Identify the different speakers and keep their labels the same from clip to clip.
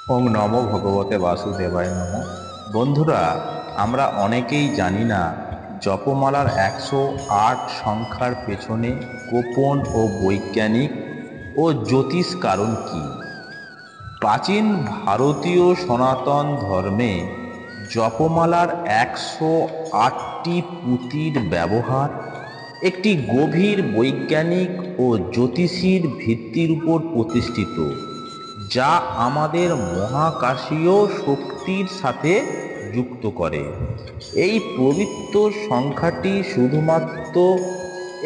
Speaker 1: ওং নমো ভগবতে বাসুদেবায় নমঃ। বন্ধুরা, আমরা অনেকেই জানি না জপমালার 108 সংখ্যার পেছনে গোপন ও বৈজ্ঞানিক ও জ্যোতিষ কারণ কি। প্রাচীন ভারতীয় সনাতন ধর্মে জপমালার 108টি পুঁতির ব্যবহার একটি গভীর বৈজ্ঞানিক ও জ্যোতিষীর ভিত্তির উপর প্রতিষ্ঠিত, যা আমাদের মহাকাশীয় শক্তির সাথে যুক্ত করে। এই পবিত্র সংখ্যাটি শুধুমাত্র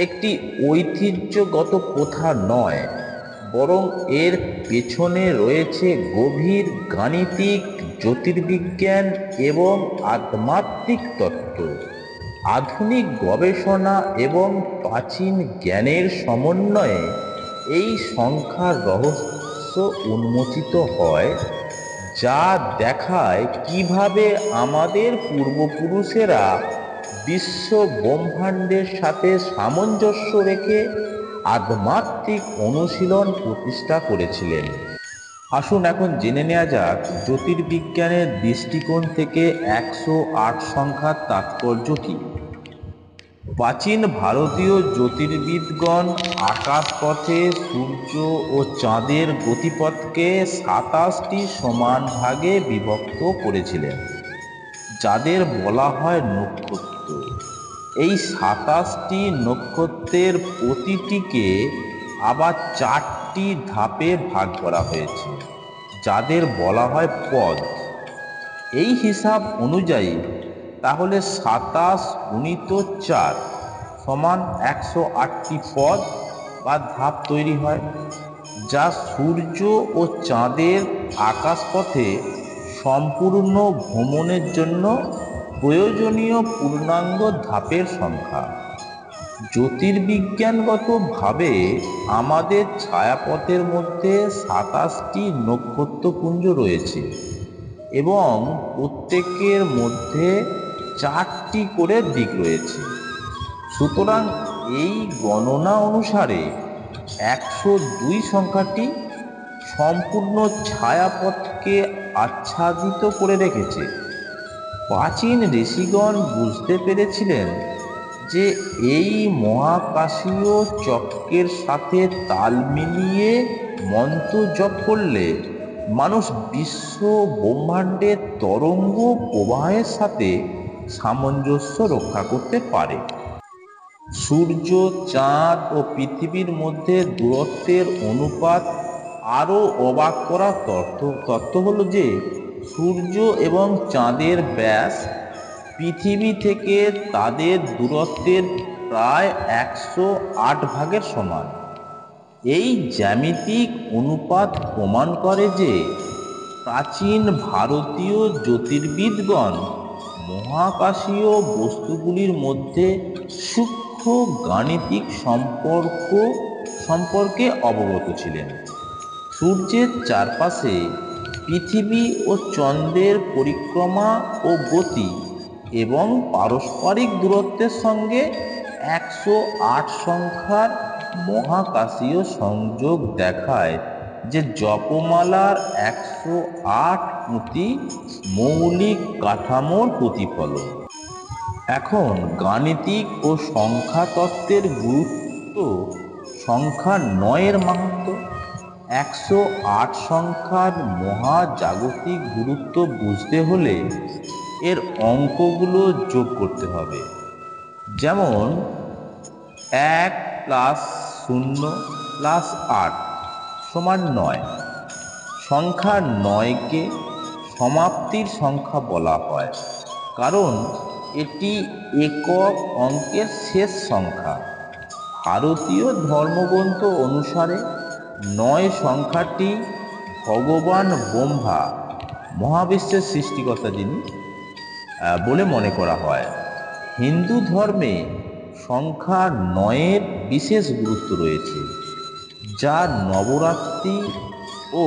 Speaker 1: একটি ঐতিহ্যগত প্রথা নয়, বরং এর পেছনে রয়েছে গভীর গাণিতিক, জ্যোতির্বিজ্ঞান এবং আধ্যাত্মিক তত্ত্ব। আধুনিক গবেষণা এবং প্রাচীন জ্ঞানের সমন্বয়ে এই সংখ্যার রহস্য উন্মোচিত হয়, যা দেখায় কিভাবে আমাদের পূর্বপুরুষেরা বিশ্ব ব্রহ্মাণ্ডের সাথে সামঞ্জস্য রেখে আধ্যাত্মিক অনুশীলন প্রতিষ্ঠা করেছিলেন। আসুন এখন জেনে নেওয়া যাক জ্যোতির্বিজ্ঞানের দৃষ্টিকোণ থেকে 108 সংখ্যার তাৎপর্য কী। প্রাচীন ভারতীয় জ্যোতির্বিদগণ আকাশপথে সূর্য ও চাঁদের গতিপথকে 27টি সমান ভাগে বিভক্ত করেছিলেন, যাদের বলা হয় নক্ষত্র। এই 27টি নক্ষত্রের প্রতিটিকে আবার 4টি ধাপে ভাগ করা হয়েছে, যাদের বলা হয় পদ। এই হিসাব অনুযায়ী তাহলে 27 গুণিত 4 সমান 108টি পদ বা ধাপ তৈরি হয়, যা সূর্য ও চাঁদের আকাশপথে সম্পূর্ণ ভ্রমণের জন্য প্রয়োজনীয় পূর্ণাঙ্গ ধাপের সংখ্যা। জ্যোতির্বিজ্ঞানগতভাবে আমাদের ছায়াপথের মধ্যে 27টি নক্ষত্রপুঞ্জ রয়েছে এবং প্রত্যেকের মধ্যে 4টি করে দিক রয়েছে। সুতরাং এই গণনা অনুসারে 102 সংখ্যাটি সম্পূর্ণ ছায়াপথকে আচ্ছাদিত করে রেখেছে। প্রাচীন ঋষিগণ বুঝতে পেরেছিলেন যে এই মহাকাশীয় চক্রের সাথে তাল মিলিয়ে মন্ত্র জপ করলে মানুষ বিশ্ব ব্রহ্মাণ্ডের তরঙ্গ প্রবাহের সাথে সামঞ্জস্য রক্ষা করতে পারে। সূর্য, চাঁদ ও পৃথিবীর মধ্যে দূরত্বের অনুপাত আরও অবাক করা তথ্য হলো যে সূর্য এবং চাঁদের ব্যাস পৃথিবী থেকে তাদের দূরত্বের প্রায় 108 ভাগের সমান। এই জ্যামিতিক অনুপাত প্রমাণ করে যে প্রাচীন ভারতীয় জ্যোতির্বিদগণ মহাকাশীয় বস্তুগুলির মধ্যে সূক্ষ্ম গাণিতিক সম্পর্কে অবগত ছিলেন। সূর্যের চারপাশে পৃথিবী ও চন্দ্রের পরিক্রমা ও গতি এবং পারস্পরিক দূরত্বের সঙ্গে 108 সংখ্যার মহাকাশীয় সংযোগ দেখায় যে জপমালার 108 পুঁতি মৌলিক কাঠামোর প্রতিফলন। এখন গাণিতিক ও সংখ্যাতত্ত্বের গুরুত্ব, সংখ্যা 9-এর মাহাত্ম্য। 108 সংখ্যার মহাজাগতিক গুরুত্ব বুঝতে হলে এর অঙ্কগুলো যোগ করতে হবে। যেমন 1 + 0 + 8 সমান 9। সংখ্যা 9কে সমাপ্তির সংখ্যা বলা হয়, কারণ এটি একক অঙ্কের শেষ সংখ্যা। ভারতীয় ধর্মগ্রন্থ অনুসারে 9 সংখ্যাটি ভগবান ব্রহ্মা, মহাবিশ্বের সৃষ্টিকর্তা যিনি, বলে মনে করা হয়। হিন্দু ধর্মে সংখ্যা 9-এর বিশেষ গুরুত্ব রয়েছে, যা নবরাত্রি ও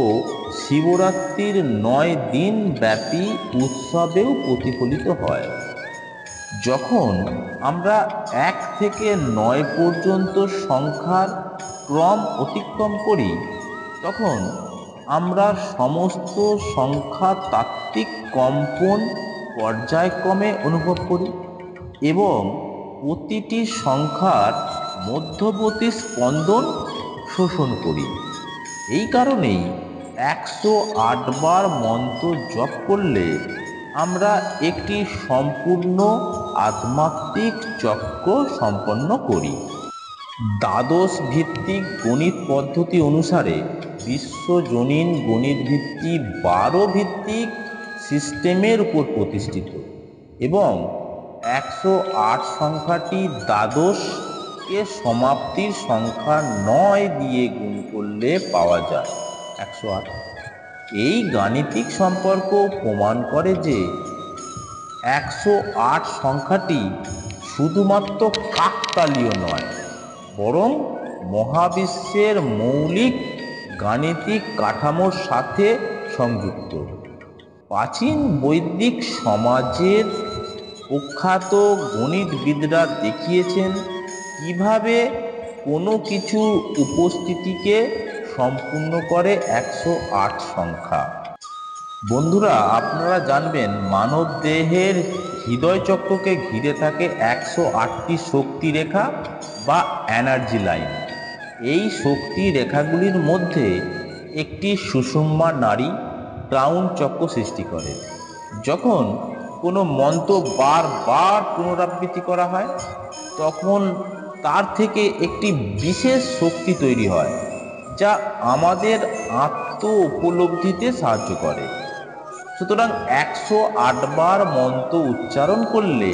Speaker 1: শিবরাত্রির 9 দিন ব্যাপী উৎসবেও প্রতিফলিত হয়। যখন আমরা 1 থেকে 9 পর্যন্ত সংখ্যার ক্রম অতিক্রম করি, তখন আমরা সমস্ত সংখ্যা তাত্ত্বিক কম্পন পর্যায়ক্রমে অনুভব করি এবং প্রতিটি সংখ্যার মধ্যবর্তী স্পন্দন শোষণ করি। এই কারণেই 108 বার মন্ত্র জপ করলে আমরা একটি সম্পূর্ণ আধ্যাত্মিক চক্র সম্পন্ন করি। দ্বাদশ ভিত্তিক গণিত পদ্ধতি অনুসারে বিশ্বজনীন গণিত ভিত্তি 12 ভিত্তিক সিস্টেমের উপর প্রতিষ্ঠিত এবং 108 সংখ্যাটি দ্বাদশকে সমাপ্তির সংখ্যা 9 দিয়ে গুণ করলে পাওয়া যায় 108। এই গাণিতিক সম্পর্ক প্রমাণ করে যে 108 সংখ্যাটি শুধুমাত্র কাকতালীয় নয়, বরং মহাবিশ্বের মৌলিক গাণিতিক কাঠামোর সাথে সংযুক্ত। প্রাচীন বৈদিক সমাজের প্রখ্যাত গণিতবিদরা দেখিয়েছেন কিভাবে কোনো কিছুর উপস্থিতিকে সম্পূর্ণ করে 108 সংখ্যা। বন্ধুরা, আপনারা জানবেন মানব দেহের হৃদয় চক্রকে ঘিরে থাকে 108টি শক্তি রেখা বা এনার্জি লাইন। এই শক্তি রেখাগুলির মধ্যে একটি সুষুম্না নাড়ি ক্রাউন চক্র সৃষ্টি করে। যখন কোনো মন্ত্র বারবার পুনরাবৃত্তি করা হয় তখন তার থেকে একটি বিশেষ শক্তি তৈরি হয় যা আমাদের আত্ম উপলব্ধিতে সাহায্য করে। সুতরাং 108 বার মন্ত্র উচ্চারণ করলে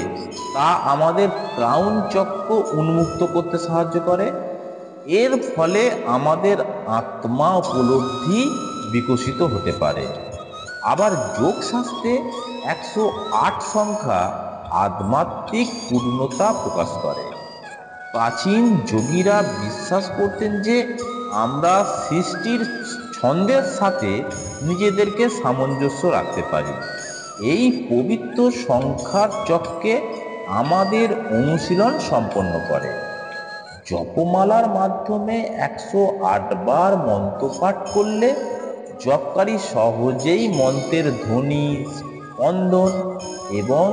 Speaker 1: তা আমাদের ক্রাউন চক্র উন্মুক্ত করতে সাহায্য করে। এর ফলে আমাদের আত্মা উপলব্ধি বিকশিত হতে পারে। আবার যোগশাস্ত্রে 108 সংখ্যা আধ্যাত্মিক পূর্ণতা প্রকাশ করে। প্রাচীন যোগীরা বিশ্বাস করতেন যে আমরা সৃষ্টির ছন্দের সাথে নিজেদেরকে সামঞ্জস্য রাখতে পারি। এই পবিত্র সংখ্যার চক্রে আমাদের অনুশীলন সম্পন্ন করে। জপমালার মাধ্যমে 108 বার মন্ত্র পাঠ করলে জপকারী সহজেই মন্ত্রের ধ্বনি, স্পন্দন এবং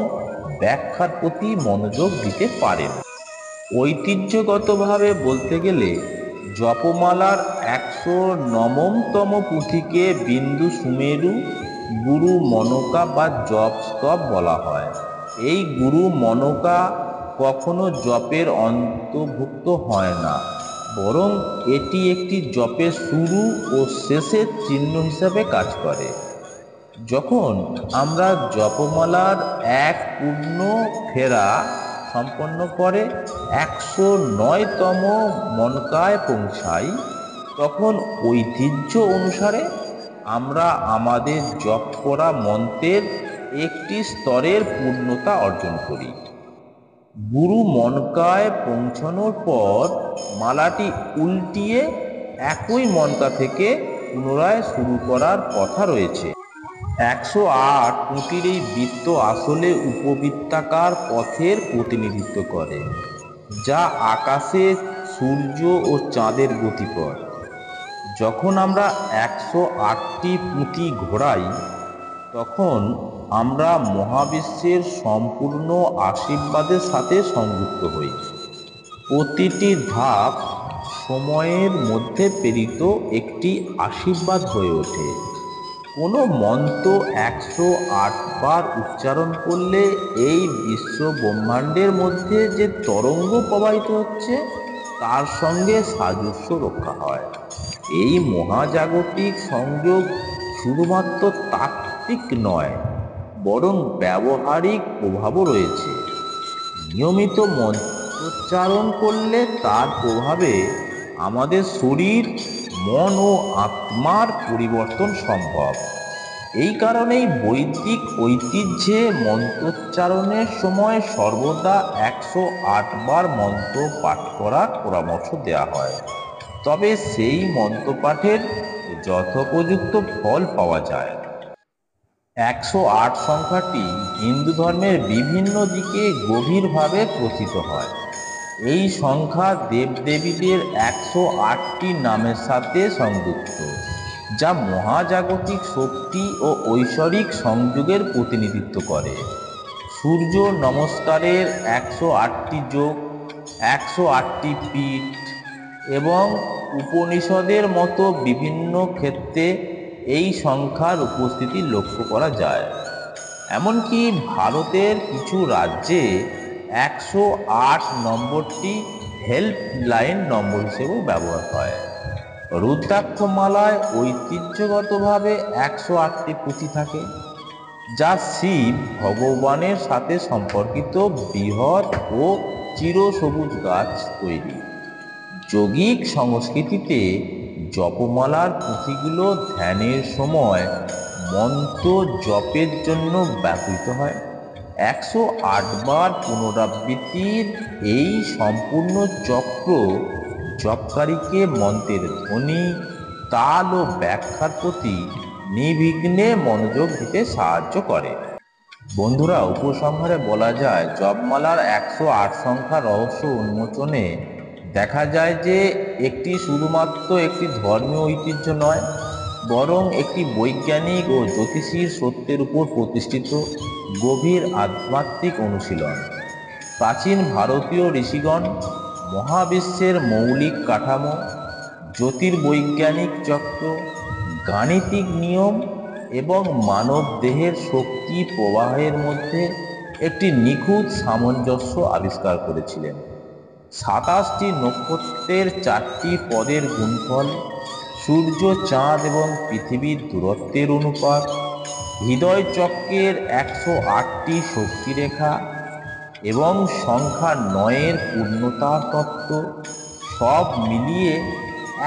Speaker 1: ব্যাখ্যার প্রতি মনোযোগ দিতে পারেন। ঐতিহ্যগতভাবে বলতে গেলে জপমালার 109তম পুঁথিকে বিন্দু সুমেরু গুরু মনকা বা জপ স্তব বলা হয়। এই গুরু মনকা কখনো জপের অন্তর্ভুক্ত হয় না, বরং এটি একটি জপের শুরু ও শেষের চিহ্ন হিসাবে কাজ করে। যখন আমরা জপমালার এক পূর্ণ ফেরা সম্পন্ন করে 109তম মনকায় পৌঁছাই, তখন ঐতিহ্য অনুসারে আমরা আমাদের জপ করা মন্ত্রের একটি স্তরের পূর্ণতা অর্জন করি। গুরু মনকায় পৌঁছানোর পর মালাটি উল্টিয়ে একই মনকা থেকে পুনরায় শুরু করার কথা রয়েছে। 108 পুঁতির এই বৃত্ত আসলে উপবৃত্তাকার পথের প্রতিনিধিত্ব করে, যা আকাশে সূর্য ও চাঁদের গতিপথ। যখন আমরা 108টি পুঁতি ঘোরাই তখন আমরা মহাবিশ্বের সম্পূর্ণ আশীর্বাদের সাথে সংযুক্ত হই। প্রতিটি ধাপ সময়ের মধ্যে প্রেরিত একটি আশীর্বাদ হয়ে ওঠে। কোনো মন্ত্র 108 বার উচ্চারণ করলে এই বিশ্ব ব্রহ্মাণ্ডের মধ্যে যে তরঙ্গ প্রবাহিত হচ্ছে তার সঙ্গে সাদৃশ্য রক্ষা হয়। এই মহাজাগতিক সংযোগ শুধুমাত্র তাত্ত্বিক নয়, বরং ব্যবহারিক প্রভাবও রয়েছে। নিয়মিত মন্ত্রোচ্চারণ করলে তার প্রভাবে আমাদের শরীর, মন ও আত্মার পরিবর্তন সম্ভব। এই কারণেই বৈদিক ঐতিহ্যে মন্ত্রোচ্চারণের সময় সর্বদা 108 বার মন্ত্র পাঠ করার পরামর্শ দেওয়া হয়। তবে সেই মন্ত্রপাঠের যথোপযুক্ত ফল পাওয়া যায়। 108 সংখ্যাটি হিন্দু ধর্মের বিভিন্ন দিকে গভীরভাবে প্রথিত হয়। এই সংখ্যা দেবদেবীদের 108টি নামের সাথে সংযুক্ত। যা মহাজাগতিক শক্তি ও ঐশ্বরিক সংযোগের প্রতিনিধিত্ব করে। সূর্য নমস্কারের 108টি যোগ, 108টি পীঠ এবং উপনিষদের মতো বিভিন্ন ক্ষেত্রে এই সংখ্যার উপস্থিতি লক্ষ্য করা যায়। এমনকি ভারতের কিছু রাজ্যে 108 নম্বরটি হেল্পলাইন নম্বর হিসেবেও ব্যবহার হয়। রুদ্রাক্ষমালায় ঐতিহ্যগতভাবে 108টি পুঁথি থাকে, যা শিব ভগবানের সাথে সম্পর্কিত বৃহৎ ও চিরসবুজ গাছ তৈরি। যোগিক সংস্কৃতিতে জপমালার পুঁথিগুলো ধ্যানের সময় মন্ত্র জপের জন্য ব্যবহৃত হয়। 108 বার পুনরাবৃত্তির এই সম্পূর্ণ চক্র জপকারীকে মন্ত্রের ধ্বনি, তাল ও ব্যাখ্যার প্রতি নির্বিঘ্নে মনোযোগ দিতে সাহায্য করে। বন্ধুরা, উপসংহারে বলা যায়, জপমালার 108 সংখ্যা রহস্য উন্মোচনে দেখা যায় যে একটি শুধুমাত্র একটি ধর্মীয় ঐতিহ্য নয়, বরং একটি বৈজ্ঞানিক ও জ্যোতিষীর সত্যের উপর প্রতিষ্ঠিত গভীর আধ্যাত্মিক অনুশীলন। প্রাচীন ভারতীয় ঋষিগণ মহাবিশ্বের মৌলিক কাঠামো, জ্যোতির্বৈজ্ঞানিক চক্র, গাণিতিক নিয়ম এবং মানব দেহের শক্তি প্রবাহের মধ্যে একটি নিখুঁত সামঞ্জস্য আবিষ্কার করেছিলেন। 27টি নক্ষত্রের 4টি পদের গুণফল, সূর্য, চাঁদ এবং পৃথিবীর দূরত্বের অনুপাত, হৃদয় চক্রের 108টি শক্তিরেখা এবং সংখ্যা 9-এর পূর্ণতার তত্ত্ব সব মিলিয়ে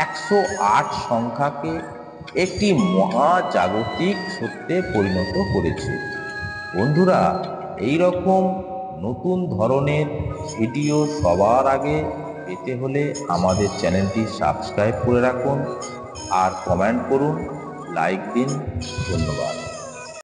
Speaker 1: 108 সংখ্যাকে একটি মহাজাগতিক সত্যে পরিণত করেছে। বন্ধুরা, এই রকম নতুন ধরনের ভিডিও সবার আগে পেতে হলে আমাদের চ্যানেলটি সাবস্ক্রাইব করে রাখুন আর কমেন্ট করুন, লাইক দিন। ধন্যবাদ।